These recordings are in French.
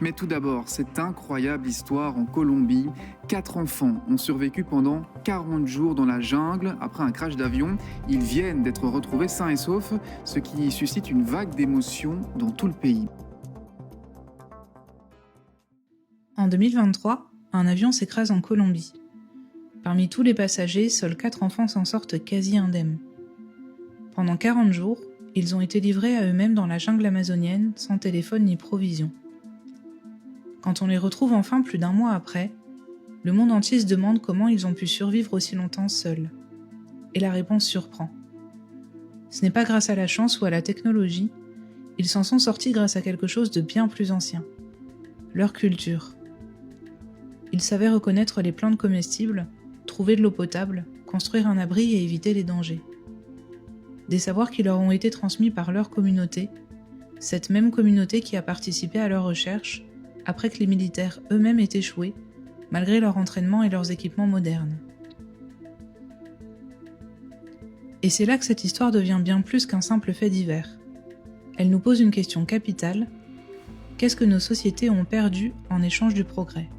Mais tout d'abord, cette incroyable histoire en Colombie. 4 enfants ont survécu pendant 40 jours dans la jungle après un crash d'avion. Ils viennent d'être retrouvés sains et saufs, ce qui suscite une vague d'émotions dans tout le pays. En 2023, un avion s'écrase en Colombie. Parmi tous les passagers, seuls 4 enfants s'en sortent quasi indemnes. Pendant 40 jours, ils ont été livrés à eux-mêmes dans la jungle amazonienne, sans téléphone ni provisions. Quand on les retrouve enfin plus d'un mois après, le monde entier se demande comment ils ont pu survivre aussi longtemps seuls. Et la réponse surprend. Ce n'est pas grâce à la chance ou à la technologie, ils s'en sont sortis grâce à quelque chose de bien plus ancien. Leur culture. Ils savaient reconnaître les plantes comestibles, trouver de l'eau potable, construire un abri et éviter les dangers. Des savoirs qui leur ont été transmis par leur communauté, cette même communauté qui a participé à leurs recherches après que les militaires eux-mêmes aient échoué, malgré leur entraînement et leurs équipements modernes. Et c'est là que cette histoire devient bien plus qu'un simple fait divers. Elle nous pose une question capitale: qu'est-ce que nos sociétés ont perdu en échange du progrès ?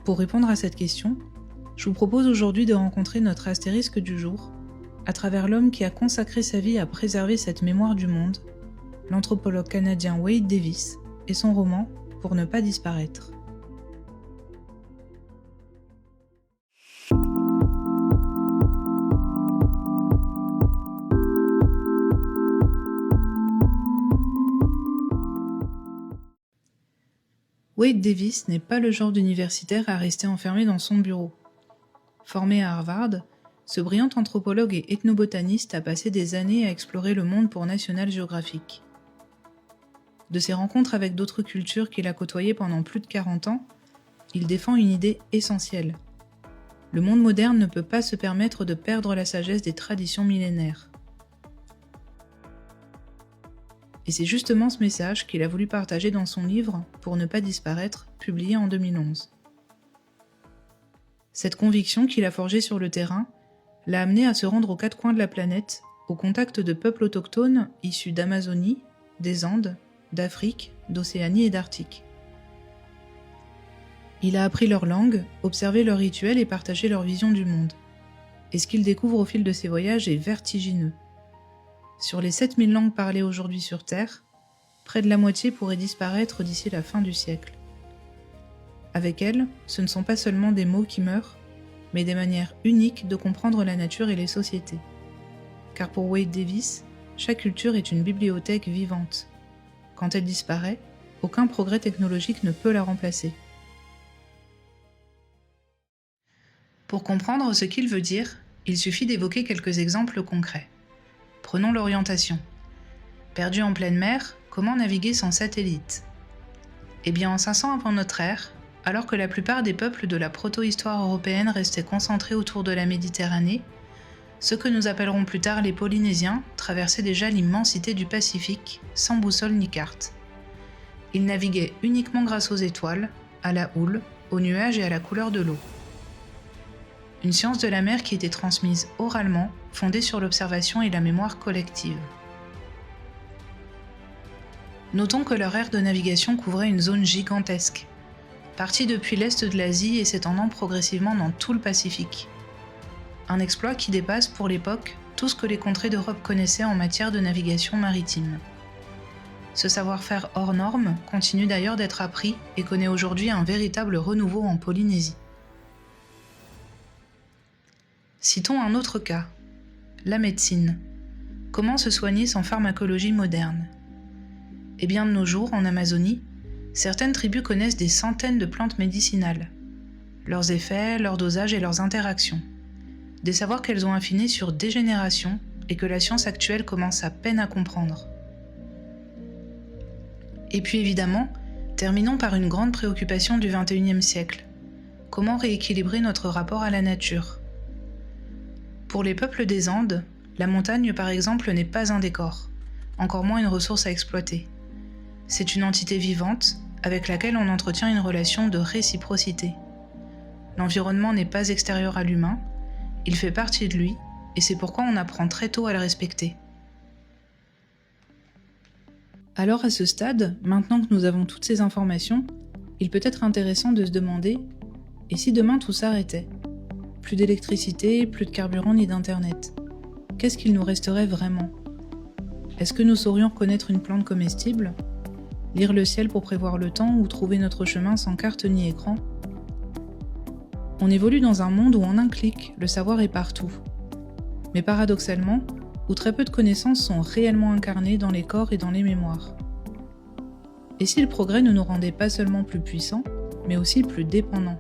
Pour répondre à cette question, je vous propose aujourd'hui de rencontrer notre astérisque du jour, à travers l'homme qui a consacré sa vie à préserver cette mémoire du monde, l'anthropologue canadien Wade Davis, et son roman « Pour ne pas disparaître ». Wade Davis n'est pas le genre d'universitaire à rester enfermé dans son bureau. Formé à Harvard, ce brillant anthropologue et ethnobotaniste a passé des années à explorer le monde pour National Geographic. De ses rencontres avec d'autres cultures qu'il a côtoyées pendant plus de 40 ans, il défend une idée essentielle. Le monde moderne ne peut pas se permettre de perdre la sagesse des traditions millénaires. Et c'est justement ce message qu'il a voulu partager dans son livre « Pour ne pas disparaître », publié en 2011. Cette conviction qu'il a forgée sur le terrain l'a amené à se rendre aux 4 coins de la planète, au contact de peuples autochtones issus d'Amazonie, des Andes, d'Afrique, d'Océanie et d'Arctique. Il a appris leur langue, observé leurs rituels et partagé leur vision du monde. Et ce qu'il découvre au fil de ses voyages est vertigineux. Sur les 7000 langues parlées aujourd'hui sur Terre, près de la moitié pourrait disparaître d'ici la fin du siècle. Avec elles, ce ne sont pas seulement des mots qui meurent, mais des manières uniques de comprendre la nature et les sociétés. Car pour Wade Davis, chaque culture est une bibliothèque vivante. Quand elle disparaît, aucun progrès technologique ne peut la remplacer. Pour comprendre ce qu'il veut dire, il suffit d'évoquer quelques exemples concrets. Prenons l'orientation. Perdu en pleine mer, comment naviguer sans satellite ? Eh bien, en 500 avant notre ère, alors que la plupart des peuples de la proto-histoire européenne restaient concentrés autour de la Méditerranée, ceux que nous appellerons plus tard les Polynésiens traversaient déjà l'immensité du Pacifique, sans boussole ni carte. Ils naviguaient uniquement grâce aux étoiles, à la houle, aux nuages et à la couleur de l'eau. Une science de la mer qui était transmise oralement, fondée sur l'observation et la mémoire collective. Notons que leur aire de navigation couvrait une zone gigantesque, partie depuis l'est de l'Asie et s'étendant progressivement dans tout le Pacifique. Un exploit qui dépasse pour l'époque tout ce que les contrées d'Europe connaissaient en matière de navigation maritime. Ce savoir-faire hors norme continue d'ailleurs d'être appris et connaît aujourd'hui un véritable renouveau en Polynésie. Citons un autre cas, la médecine. Comment se soigner sans pharmacologie moderne ? Eh bien de nos jours, en Amazonie, certaines tribus connaissent des centaines de plantes médicinales. Leurs effets, leurs dosages et leurs interactions. Des savoirs qu'elles ont affinés sur des générations et que la science actuelle commence à peine à comprendre. Et puis évidemment, terminons par une grande préoccupation du XXIe siècle. Comment rééquilibrer notre rapport à la nature ? Pour les peuples des Andes, la montagne par exemple n'est pas un décor, encore moins une ressource à exploiter. C'est une entité vivante avec laquelle on entretient une relation de réciprocité. L'environnement n'est pas extérieur à l'humain, il fait partie de lui, et c'est pourquoi on apprend très tôt à le respecter. Alors à ce stade, maintenant que nous avons toutes ces informations, il peut être intéressant de se demander « et si demain tout s'arrêtait ? Plus d'électricité, plus de carburant ni d'internet. Qu'est-ce qu'il nous resterait vraiment ? Est-ce que nous saurions reconnaître une plante comestible ? Lire le ciel pour prévoir le temps ou trouver notre chemin sans carte ni écran ? On évolue dans un monde où en un clic, le savoir est partout. Mais paradoxalement, où très peu de connaissances sont réellement incarnées dans les corps et dans les mémoires. Et si le progrès ne nous rendait pas seulement plus puissants, mais aussi plus dépendants ?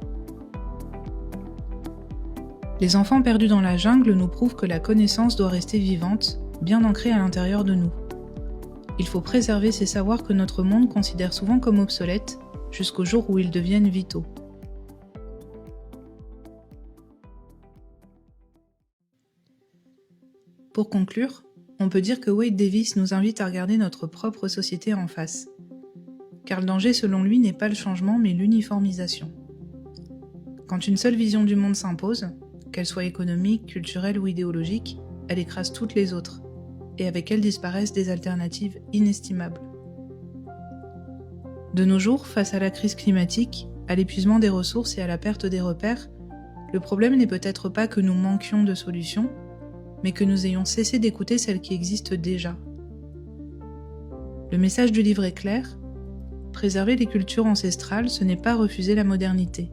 Les enfants perdus dans la jungle nous prouvent que la connaissance doit rester vivante, bien ancrée à l'intérieur de nous. Il faut préserver ces savoirs que notre monde considère souvent comme obsolètes, jusqu'au jour où ils deviennent vitaux. Pour conclure, on peut dire que Wade Davis nous invite à regarder notre propre société en face. Car le danger, selon lui, n'est pas le changement, mais l'uniformisation. Quand une seule vision du monde s'impose, qu'elle soit économique, culturelle ou idéologique, elle écrase toutes les autres, et avec elle disparaissent des alternatives inestimables. De nos jours, face à la crise climatique, à l'épuisement des ressources et à la perte des repères, le problème n'est peut-être pas que nous manquions de solutions, mais que nous ayons cessé d'écouter celles qui existent déjà. Le message du livre est clair. Préserver les cultures ancestrales, ce n'est pas refuser la modernité,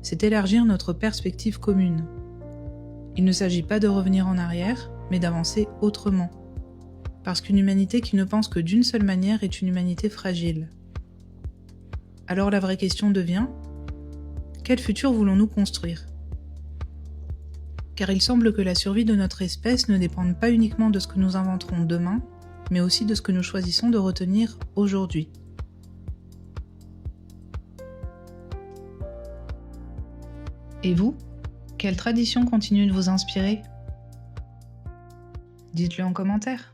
c'est élargir notre perspective commune. Il ne s'agit pas de revenir en arrière, mais d'avancer autrement. Parce qu'une humanité qui ne pense que d'une seule manière est une humanité fragile. Alors la vraie question devient, quel futur voulons-nous construire ? Car il semble que la survie de notre espèce ne dépende pas uniquement de ce que nous inventerons demain, mais aussi de ce que nous choisissons de retenir aujourd'hui. Et vous, quelle tradition continue de vous inspirer ? Dites-le en commentaire.